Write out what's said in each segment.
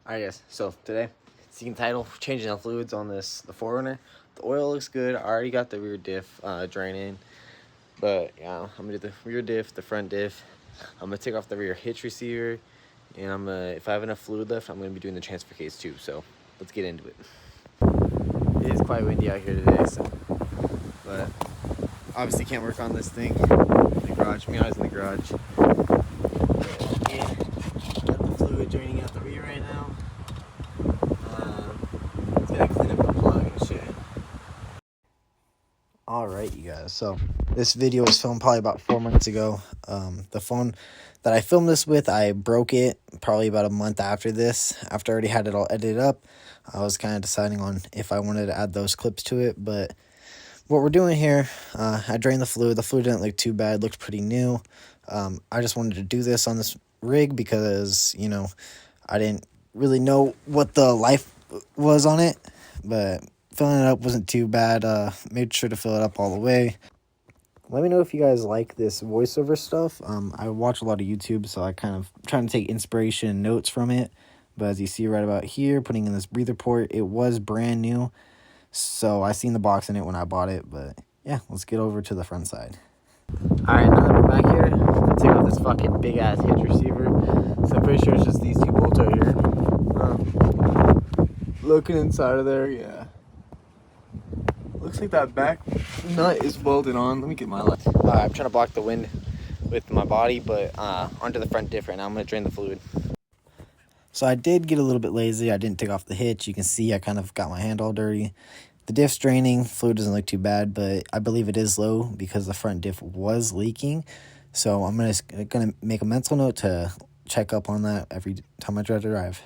Alright guys, so today, seeing title, changing the fluids on the 4Runner. The oil looks good. I already got the rear diff draining. But yeah, I'm gonna do the rear diff, the front diff. I'm gonna take off the rear hitch receiver. And if I have enough fluid left, I'm gonna be doing the transfer case too. So let's get into it. It is quite windy out here today, but obviously can't work on this thing in the garage. I was in the garage. But, yeah, got the fluid draining out the rear right now. It's gonna clean up the plug and shit. Alright, you guys, so this video was filmed probably about 4 months ago. The phone that I filmed this with, I broke it probably about a month after this. After I already had it all edited up, I was kind of deciding on if I wanted to add those clips to it. But what we're doing here, I drained the fluid. The fluid didn't look too bad, it looked pretty new. I just wanted to do this on this rig because, you know, I didn't really know what the life was on it, but filling it up wasn't too bad. Made sure to fill it up all the way. Let me know if you guys like this voiceover stuff. I watch a lot of YouTube, so I kind of trying to take inspiration and notes from it. But as you see right about here, putting in this breather port, it was brand new. So I seen the box in it when I bought it. But yeah, let's get over to the front side. Alright, now that we're back here, I'm gonna take off this fucking big ass hitch receiver. So I'm pretty sure it's just these two bolts right here. Looking inside of there, yeah. Looks like that back nut is welded on. Let me get my light. I'm trying to block the wind with my body, but onto the front diff right now. I'm going to drain the fluid. So I did get a little bit lazy. I didn't take off the hitch. You can see I kind of got my hand all dirty. The diff's draining. Fluid doesn't look too bad, but I believe it is low because the front diff was leaking. So I'm gonna make a mental note to check up on that every time I try to drive.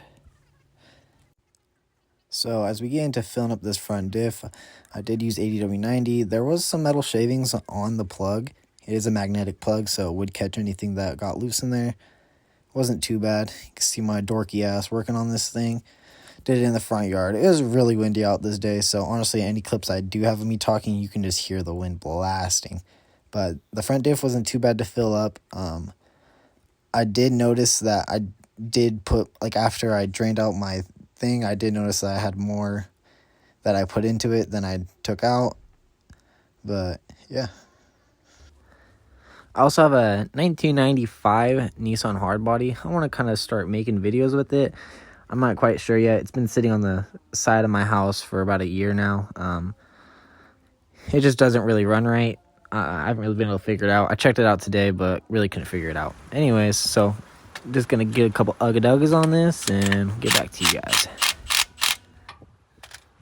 So as we get into filling up this front diff, I did use ADW90. There was some metal shavings on the plug. It is a magnetic plug, so it would catch anything that got loose in there. It wasn't too bad. You can see my dorky ass working on this thing. Did it in the front yard. It was really windy out this day, so honestly, any clips I do have of me talking, you can just hear the wind blasting. But the front diff wasn't too bad to fill up. I did notice that I did put, like after I drained out my thing, I did notice that I had more that I put into it than I took out. But yeah, I also have a 1995 Nissan hardbody. I want to kind of start making videos with it. I'm not quite sure yet. It's been sitting on the side of my house for about a year now. It just doesn't really run right. I haven't really been able to figure it out. I checked it out today, but really couldn't figure it out. Anyways, so I'm just gonna get a couple ugga-duggas on this and get back to you guys.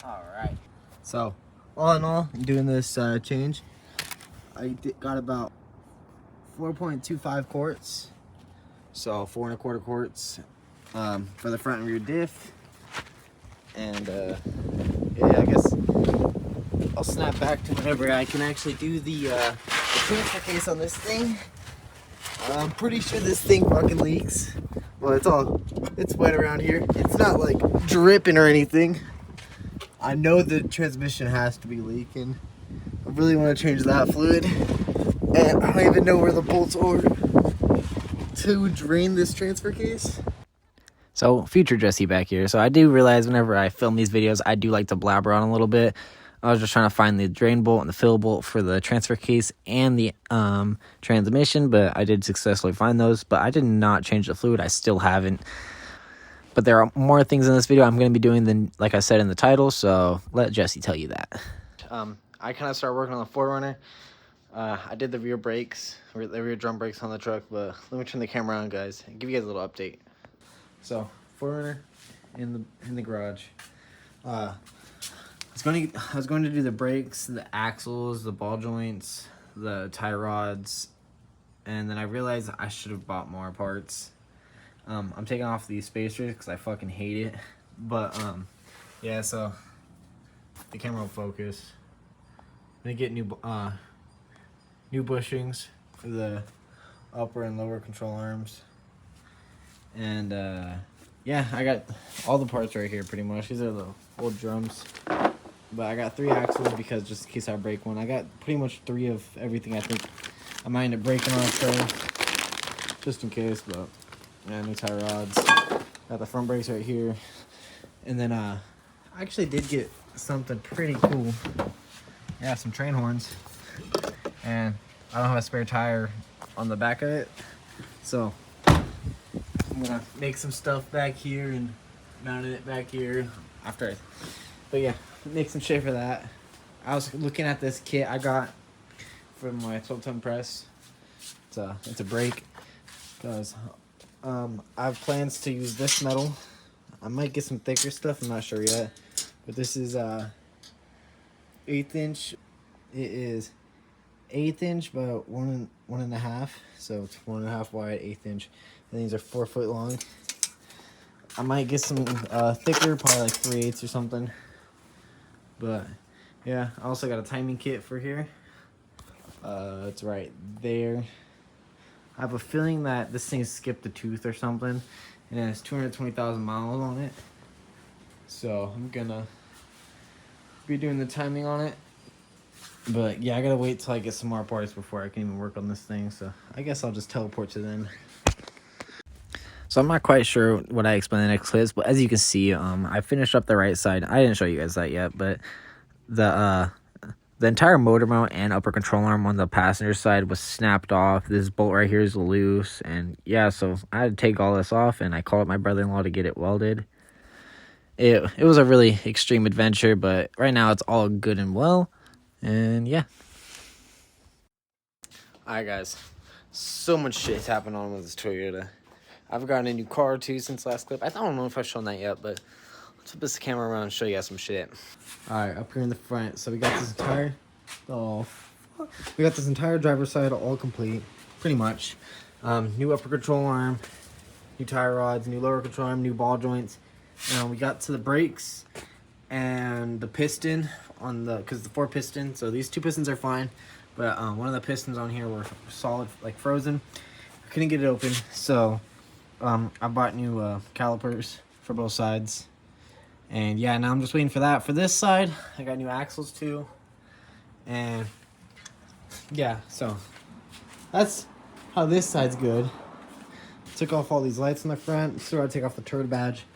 Alright, so all in all, I'm doing this change. I got about 4.25 quarts, so 4 1/4 quarts for the front and rear diff. And yeah, I guess I'll snap back to whenever I can actually do the transfer case on this thing. I'm pretty sure this thing fucking leaks. Well, it's wet around here. It's not like dripping or anything. I know the transmission has to be leaking. I really want to change that fluid. And I don't even know where the bolts are to drain this transfer case. So, future Jesse back here. So I do realize whenever I film these videos, I do like to blabber on a little bit. I was just trying to find the drain bolt and the fill bolt for the transfer case and the transmission, but I did successfully find those. But I did not change the fluid. I still haven't. But there are more things in this video I'm going to be doing than, like I said in the title, so let Jesse tell you that. I kind of started working on the 4Runner. I did the rear brakes, the rear drum brakes on the truck, but let me turn the camera on, guys, and give you guys a little update. So, 4Runner in the garage. I was going to do the brakes, the axles, the ball joints, the tie rods, and then I realized I should have bought more parts. I'm taking off these spacers because I fucking hate it. But yeah, so the camera will focus. I'm gonna get new bushings for the upper and lower control arms. And yeah, I got all the parts right here pretty much. These are the old drums. But I got 3 axles because just in case I break one. I got pretty much 3 of everything I think I might end up breaking on a trail. Just in case, but yeah, new tie rods. Got the front brakes right here. And then I actually did get something pretty cool. Yeah, some train horns. And I don't have a spare tire on the back of it. So I'm gonna make some stuff back here and mount it back here after. But yeah, make some shit for that. I was looking at this kit I got from my 12-ton press. It's a brake because I have plans to use this metal. I might get some thicker stuff, I'm not sure yet. But this is 1/8 inch. It is 1/8 inch, but 1.5. So it's 1.5 wide, 1/8 inch. And these are 4 foot long. I might get some thicker, probably like 3/8 or something. But yeah, I also got a timing kit for here. It's right there. I have a feeling that this thing skipped a tooth or something, and it has 220,000 miles on it. So I'm gonna be doing the timing on it. But yeah, I gotta wait till I get some more parts before I can even work on this thing. So I guess I'll just teleport to then. So I'm not quite sure what I explained in the next clips, but as you can see, I finished up the right side. I didn't show you guys that yet, but the entire motor mount and upper control arm on the passenger side was snapped off. This bolt right here is loose, and yeah, so I had to take all this off, and I called my brother-in-law to get it welded. It was a really extreme adventure, but right now it's all good and well, and yeah. Alright guys, so much shit's happened on with this Toyota. I've gotten a new car too since last clip. I don't know if I've shown that yet, but let's flip this camera around and show you guys some shit. Alright, up here in the front. So we got this entire driver's side all complete, pretty much. New upper control arm, new tire rods, new lower control arm, new ball joints. We got to the brakes and the piston on because the 4 pistons. So these 2 pistons are fine, but one of the pistons on here were solid, like frozen. I couldn't get it open, so I bought new calipers for both sides. And yeah, now I'm just waiting for that. For this side, I got new axles too. And yeah, so that's how this side's good. Took off all these lights in the front. So I take off the turd badge.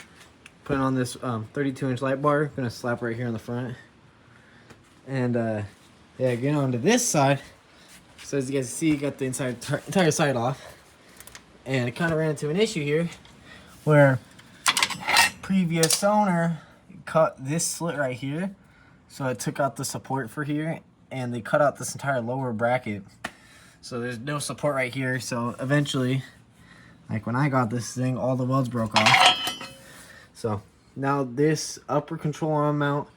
Put on this 32-inch light bar. Gonna slap right here in the front. And yeah, getting on to this side. So as you guys see, got the entire side off. And I kind of ran into an issue here where previous owner cut this slit right here, so it took out the support for here, and they cut out this entire lower bracket, so there's no support right here. So eventually, like when I got this thing, all the welds broke off. So now this upper control arm mount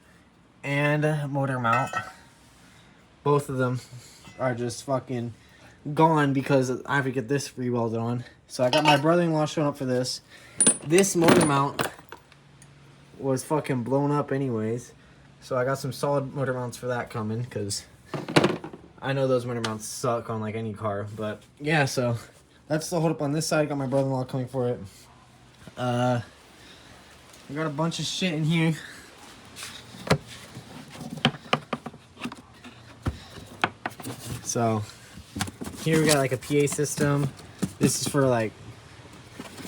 and motor mount, both of them are just fucking gone because I have to get this re-welded on. So I got my brother-in-law showing up for this. This motor mount was fucking blown up anyways. So I got some solid motor mounts for that coming, because I know those motor mounts suck on like any car. But yeah, so that's the hold up on this side. Got my brother-in-law coming for it. I got a bunch of shit in here. So here we got like a PA system. This is for like,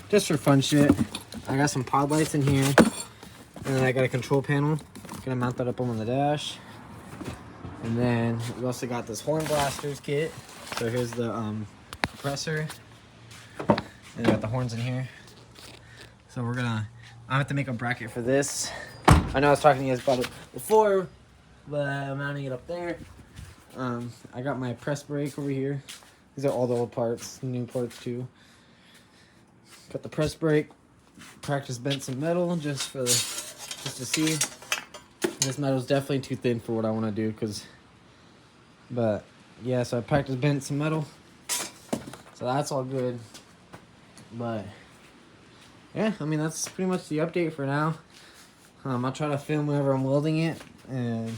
just for fun shit. I got some pod lights in here. And then I got a control panel. Gonna mount that up on the dash. And then we also got this horn blasters kit. So here's the compressor. And I got the horns in here. So I have to make a bracket for this. I know I was talking to you guys about it before, but I'm mounting it up there. I got my press brake over here. These are all the old parts, new parts too. Got the press brake. Practice bent some metal just to see. This metal's definitely too thin for what I want to do, but yeah, so I practice bent some metal. So that's all good. But yeah, I mean that's pretty much the update for now. I'll try to film whenever I'm welding it, and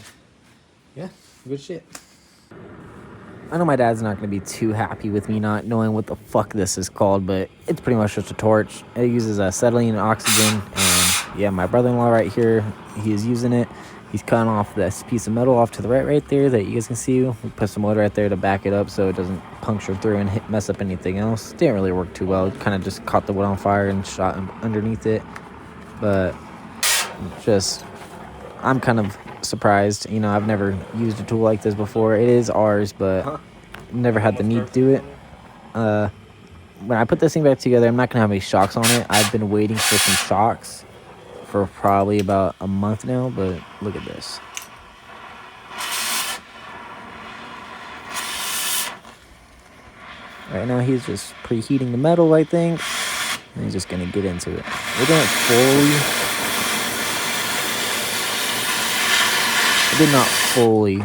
yeah, good shit. I know my dad's not going to be too happy with me not knowing what the fuck this is called, but it's pretty much just a torch. It uses acetylene and oxygen, and yeah, my brother-in-law right here, he is using it. He's cutting off this piece of metal off to the right there that you guys can see. We put some wood right there to back it up so it doesn't puncture through and mess up anything else. Didn't really work too well. It kind of just caught the wood on fire and shot underneath it. But just, I'm kind of surprised. You know, I've never used a tool like this before. It is ours, but never had the need to do it. When I put this thing back together, I'm not going to have any shocks on it. I've been waiting for some shocks for probably about a month now, but look at this. Right now he's just preheating the metal, I think, and he's just gonna get into it. It did not fully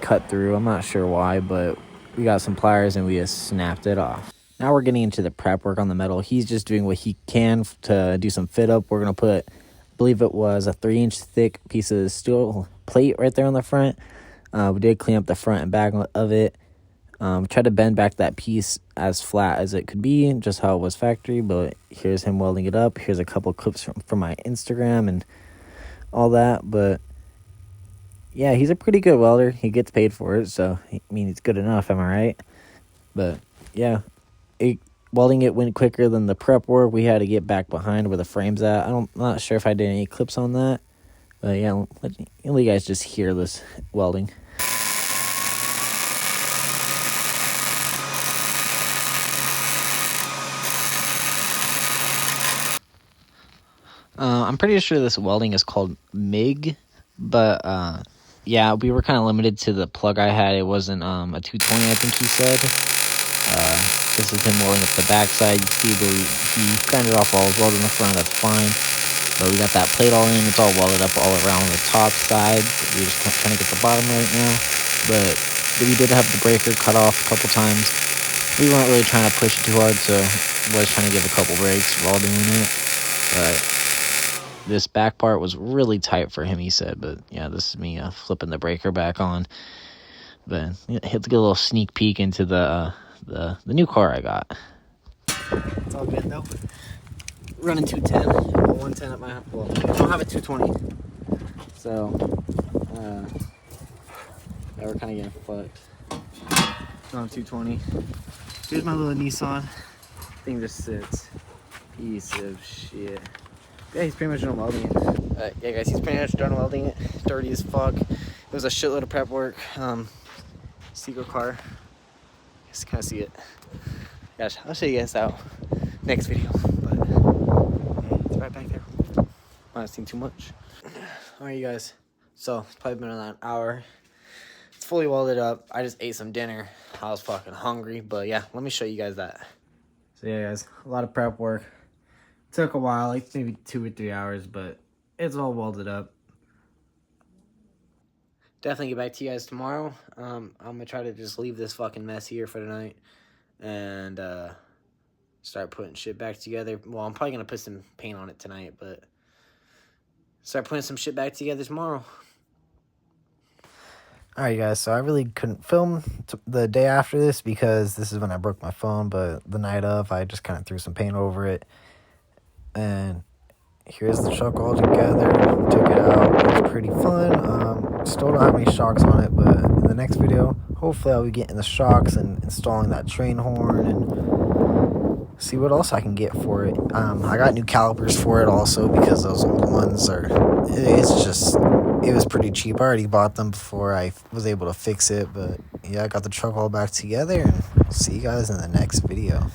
cut through. I'm not sure why, but we got some pliers and we just snapped it off. Now we're getting into the prep work on the metal. He's just doing what he can to do some fit up. We're gonna put, I believe it was a 3-inch thick piece of steel plate right there on the front. We did clean up the front and back of it. Tried to bend back that piece as flat as it could be, just how it was factory, but here's him welding it up. Here's a couple clips from my Instagram and all that, but yeah, he's a pretty good welder. He gets paid for it, so I mean, it's good enough, am I right? But yeah, welding it went quicker than the prep work. We had to get back behind where the frame's at. I'm not sure if I did any clips on that, but yeah, let you guys just hear this welding. I'm pretty sure this welding is called MIG, but yeah, we were kind of limited to the plug I had. It wasn't a 220, I think he said. This is him welding up the backside. You see where he grinded off all his weld in the front. That's fine. But we got that plate all in. It's all welded up all around the top side. We're just trying to get the bottom right now. But we did have the breaker cut off a couple times. We weren't really trying to push it too hard, so I was trying to give a couple breaks while doing it. But this back part was really tight for him, he said. But yeah, this is me flipping the breaker back on. But let's get a little sneak peek into the new car I got. It's all good though. Running 210, 110 at my house. Well, I don't have a 220, so yeah, we're kind of getting fucked. On 220. Here's my little Nissan. Thing just sits. Piece of shit. Yeah, he's pretty much done welding it. Yeah, guys, he's pretty much done welding it. Dirty as fuck. It was a shitload of prep work. Secret car. Just kind of see it. Gosh, I'll show you guys out next video. But yeah, it's right back there. I haven't seen too much. Alright, you guys. So it's probably been about an hour. It's fully welded up. I just ate some dinner. I was fucking hungry, but yeah, let me show you guys that. So yeah, guys, a lot of prep work. Took a while, like maybe 2 or 3 hours, but it's all welded up. Definitely get back to you guys tomorrow. I'm gonna try to just leave this fucking mess here for tonight and start putting shit back together. Well, I'm probably gonna put some paint on it tonight, but start putting some shit back together tomorrow. Alright, guys, so I really couldn't film the day after this because this is when I broke my phone, but the night of, I just kind of threw some paint over it. And here's the truck all together. Took it out. It's pretty fun. Still don't have any shocks on it, but in the next video, hopefully I'll be getting the shocks and installing that train horn and see what else I can get for it. I got new calipers for it also because those old ones are, it was pretty cheap. I already bought them before I was able to fix it, but yeah, I got the truck all back together, and I'll see you guys in the next video.